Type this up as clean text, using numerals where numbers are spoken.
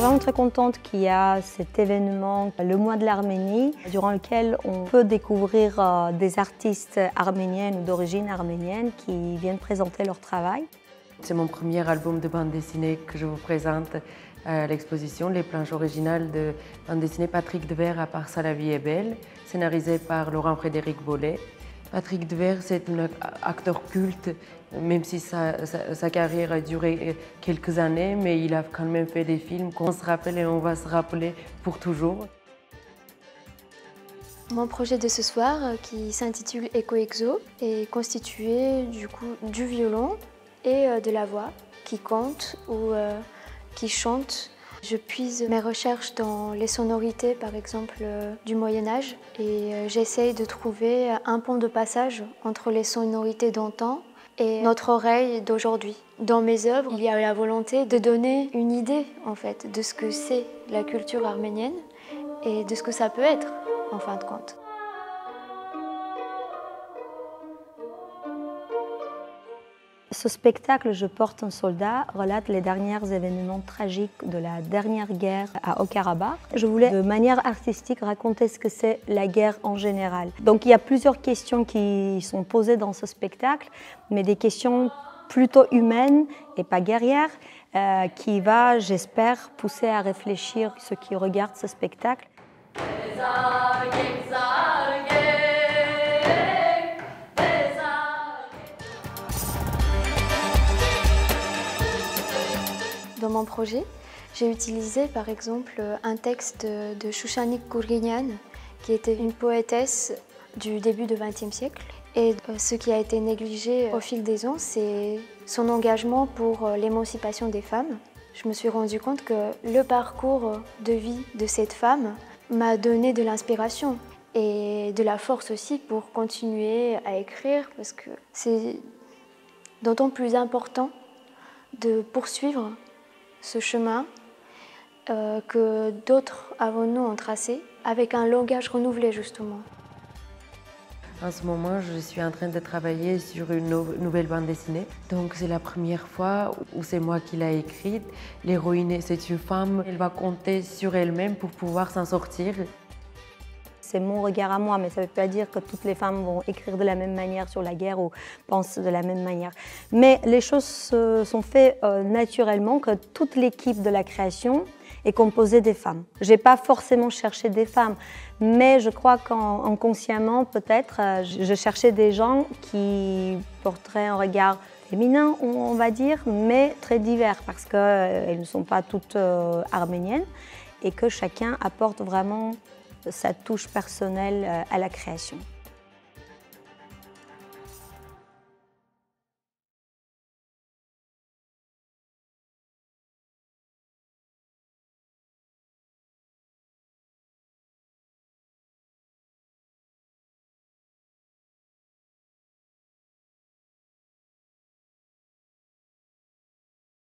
vraiment très contente qu'il y a cet événement, le mois de l'Arménie, durant lequel on peut découvrir des artistes arméniennes ou d'origine arménienne qui viennent présenter leur travail. C'est mon premier album de bande dessinée que je vous présente à l'exposition, les planches originales de bande dessinée Patrick Devers à part ça la vie est belle, scénarisé par Laurent-Frédéric Bollet. Patrick Devers, c'est un acteur culte, même si sa carrière a duré quelques années, mais il a quand même fait des films qu'on se rappelle et on va se rappeler pour toujours. Mon projet de ce soir, qui s'intitule Echo-Exo, est constitué du violon et de la voix qui compte ou qui chante. Je puise mes recherches dans les sonorités, par exemple, du Moyen-Âge et j'essaye de trouver un pont de passage entre les sonorités d'antan et notre oreille d'aujourd'hui. Dans mes œuvres, il y a la volonté de donner une idée, en fait, de ce que c'est la culture arménienne et de ce que ça peut être, en fin de compte. Ce spectacle, Je porte un soldat, relate les derniers événements tragiques de la dernière guerre à Haut-Karabakh. Je voulais, de manière artistique, raconter ce que c'est la guerre en général. Donc il y a plusieurs questions qui sont posées dans ce spectacle, mais des questions plutôt humaines et pas guerrières, qui va, j'espère, pousser à réfléchir ceux qui regardent ce spectacle. Dans mon projet, j'ai utilisé par exemple un texte de Shushanik Gourguignan, qui était une poétesse du début du XXe siècle. Et ce qui a été négligé au fil des ans, c'est son engagement pour l'émancipation des femmes. Je me suis rendu compte que le parcours de vie de cette femme m'a donné de l'inspiration et de la force aussi pour continuer à écrire, parce que c'est d'autant plus important de poursuivre ce chemin que d'autres avant nous ont tracé, avec un langage renouvelé justement. En ce moment, je suis en train de travailler sur une nouvelle bande dessinée. Donc c'est la première fois où c'est moi qui l'ai écrite. L'héroïne, c'est une femme, elle va compter sur elle-même pour pouvoir s'en sortir. C'est mon regard à moi, mais ça ne veut pas dire que toutes les femmes vont écrire de la même manière sur la guerre ou pensent de la même manière. Mais les choses sont faites naturellement, que toute l'équipe de la création est composée des femmes. Je n'ai pas forcément cherché des femmes, mais je crois qu'inconsciemment, peut-être, je cherchais des gens qui porteraient un regard féminin, on va dire, mais très divers, parce qu'elles ne sont pas toutes arméniennes et que chacun apporte vraiment sa touche personnelle à la création.